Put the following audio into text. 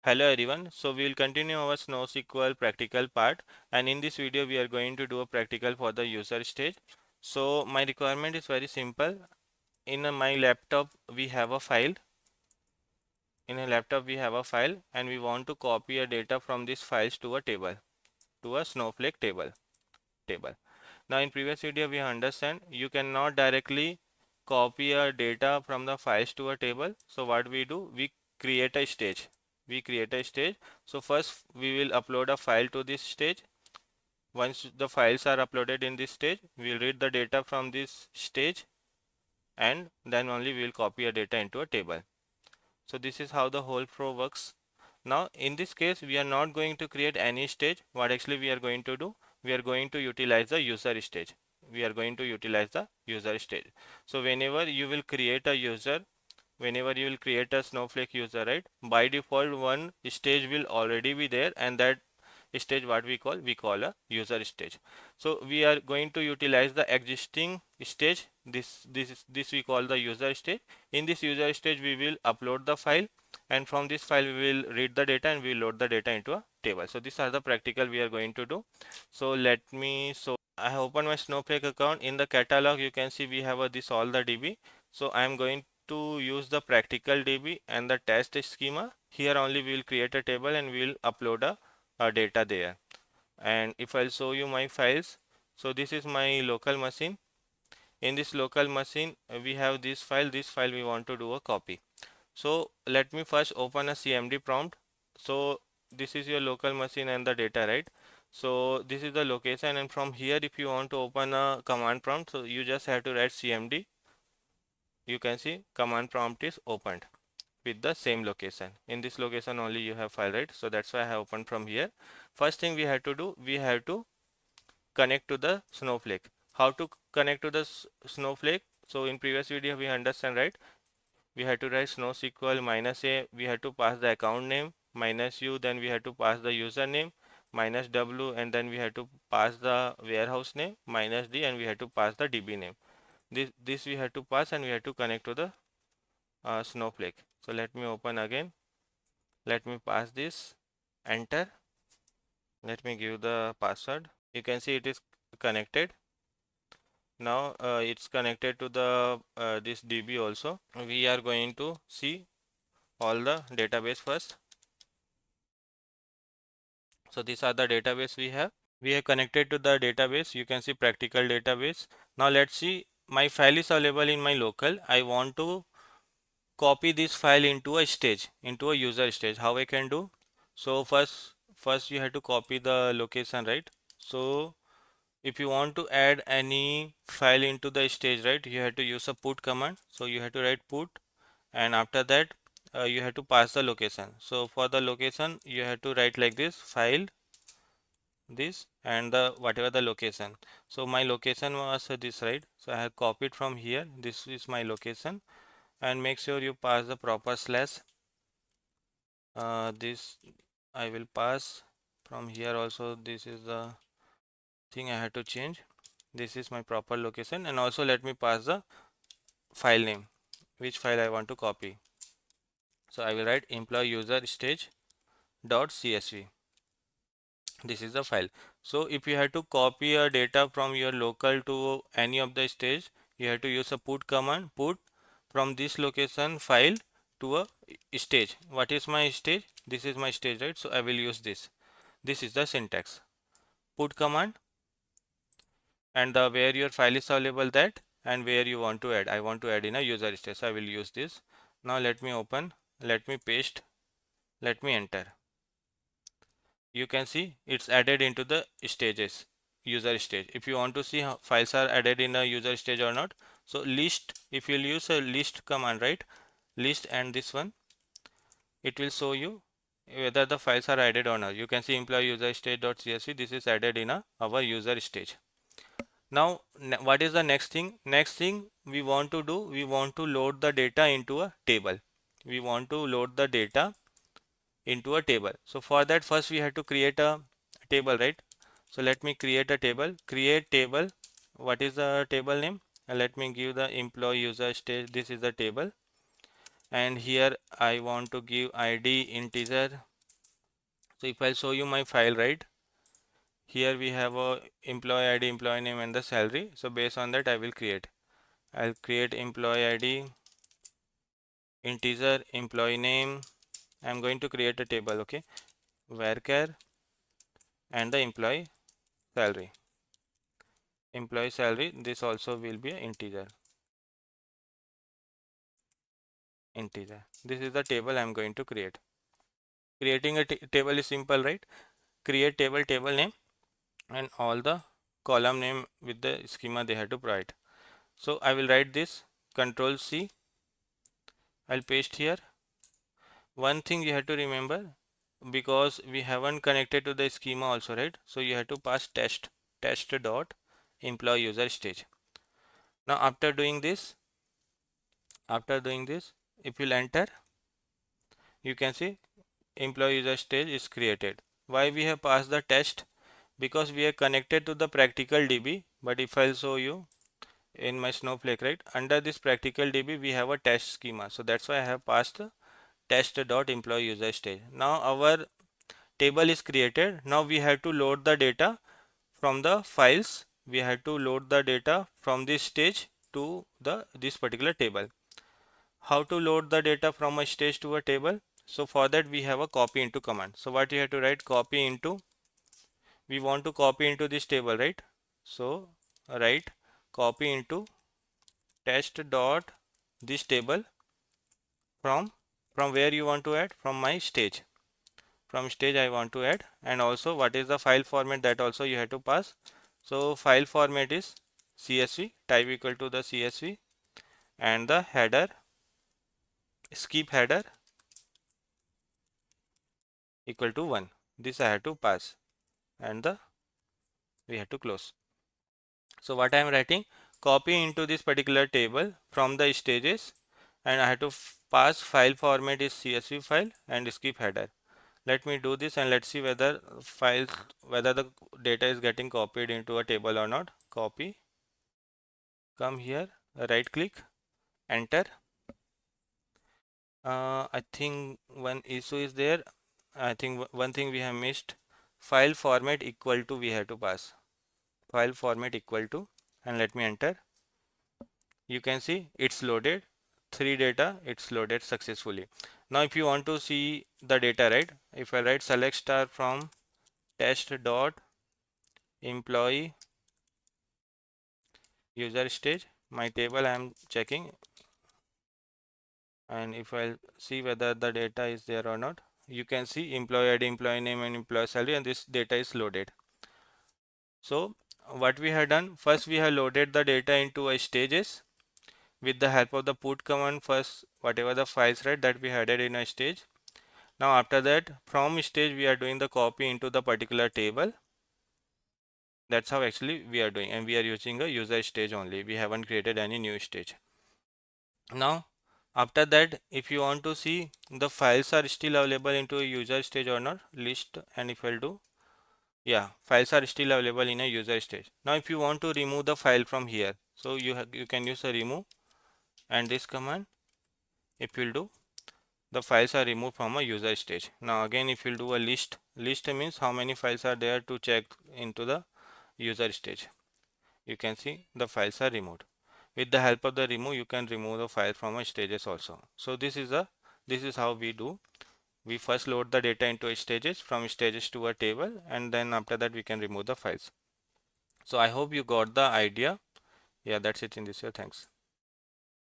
Hello everyone. So we will continue our SnowSQL practical part, and in this video we are going to do a practical for the user stage. So my requirement is very simple. In my laptop we have a file. In a laptop we have a file and we want to copy a data from these files to a table, to a Snowflake table. Now in previous video we understand you cannot directly copy a data from the files to a table. So what we do, we create a stage. We create a stage. So first we will upload a file to this stage. Once the files are uploaded in this stage, we will read the data from this stage and then only we will copy a data into a table. So this is how the whole flow works. Now in this case we are not going to create any stage. What actually we are going to do, we are going to utilize the user stage. We are going to utilize the user stage. So whenever you will create a user, whenever you will create a Snowflake user, right, by default one stage will already be there, and that stage what we call a user stage. So we are going to utilize the existing stage. This we call the user stage. In this user stage we will upload the file, and from this file we will read the data and we will load the data into a table. So these are the practical we are going to do. So let me, so I have opened my Snowflake account. In the catalog you can see we have this all the DB. So I am going to use the practical DB and the test schema. Here only we will create a table and we will upload a data there. And if I'll show you my files, so this is my local machine. In this local machine we have this file we want to do a copy. So let me first open a CMD prompt. So this is your local machine and the data, right? So this is the location, and from here if you want to open a command prompt, so you just have to write CMD. You can see command prompt is opened with the same location. In this location only you have file, right? So that's why I have opened from here. First thing we have to do, we have to connect to the Snowflake. How to connect to the Snowflake? So in previous video we understand, right? We had to write SnowSQL -a, we had to pass the account name, -u, then we had to pass the username, -w, and then we had to pass the warehouse name, -d, and we had to pass the DB name. This we had to pass and we had to connect to the Snowflake. So let me open again. Let me pass this. Enter. Let me give the password. You can see it is connected. Now it's connected to the this DB also. We are going to see all the database first. So these are the database we have. We are connected to the database. You can see practical database. Now let's see, my file is available in my local. I want to copy this file into a stage, into a user stage. How I can do? So first you have to copy the location, right? So if you want to add any file into the stage, right, you have to use a put command. So you have to write put, and after that you have to pass the location. So for the location you have to write like this, file this and the whatever the location. So my location was this, right? So I have copied from here. This is my location, and make sure you pass the proper slash. This I will pass from here also. This is the thing I had to change. This is my proper location, and also let me pass the file name, which file I want to copy. So I will write employee user stage dot csv. This is the file. So if you have to copy a data from your local to any of the stage, you have to use a put command, put from this location file to a stage. What is my stage? This is my stage, right? So I will use this. This is the syntax. Put command and the where your file is available, that, and where you want to add. I want to add in a user stage, so I will use this. Now let me open, let me paste, let me enter. You can see it's added into the stages, user stage. If you want to see how files are added in a user stage or not, so list, if you'll use a list command, right, list and this one, it will show you whether the files are added or not. You can see employee user stage.csv, this is added in our user stage. Now what is the next thing? Next thing we want to do, we want to load the data into a table. We want to load the data into a table. So for that first we have to create a table, right? So let me create a table. Create table. What is the table name? Let me give the employee user stage. This is the table, and here I want to give ID integer. So if I show you my file, right, here we have a employee ID, employee name, and the salary. So based on that, I'll create employee ID, integer, employee name. I'm going to create a table, okay, varchar, and the salary. Employee salary, this also will be an integer. This is the table I'm going to create. Creating a table is simple, right? Create table name, and all the column name with the schema they have to provide. So I will write this, Control C, I'll paste here. One thing you have to remember, because we haven't connected to the schema also, right? So you have to pass test dot employee user stage. Now after doing this, if you'll enter, you can see employee user stage is created. Why we have passed the test? Because we are connected to the practical DB. But if I'll show you in my Snowflake, right, under this practical DB we have a test schema. So that's why I have passed test.employee user stage. Now our table is created. Now we have to load the data from the files. We have to load the data from this stage to this particular table. How to load the data from a stage to a table? So for that we have a copy into command. So what you have to write, copy into, we want to copy into this table, right? So write copy into test dot this table from where you want to add, from my stage. From stage I want to add, and also what is the file format, that also you have to pass. So file format is CSV, type equal to the CSV, and the header, skip header equal to 1. This I have to pass, and we have to close. So what I am writing, copy into this particular table from the stages, and I have to pass file format is CSV file and skip header. Let me do this and let's see whether the data is getting copied into a table or not. Copy, come here, right click, enter. I think one issue is there. I think one thing we have missed. File format equal to, we have to pass. File format equal to, and let me enter. You can see it's loaded. 3 data, it's loaded successfully. Now if you want to see the data, right, if I write select star from test dot employee user stage, my table I am checking, and if I'll see whether the data is there or not, you can see employee ID, employee name, and employee salary, and this data is loaded. So what we have done, first we have loaded the data into a stages with the help of the put command. First whatever the files, right, that we added in a stage. Now after that, from stage we are doing the copy into the particular table. That's how actually we are doing, and we are using a user stage only. We haven't created any new stage. Now after that, if you want to see the files are still available into a user stage or not, list, and if I'll do, yeah, files are still available in a user stage. Now if you want to remove the file from here, so you can use a remove, and this command, if you'll do, the files are removed from a user stage. Now again, if you'll do a list means how many files are there to check into the user stage. You can see the files are removed. With the help of the remove, you can remove the file from a stages also. So this is how we do. We first load the data into a stages, from stages to a table, and then after that we can remove the files. So I hope you got the idea. Yeah, that's it in this year. Thanks.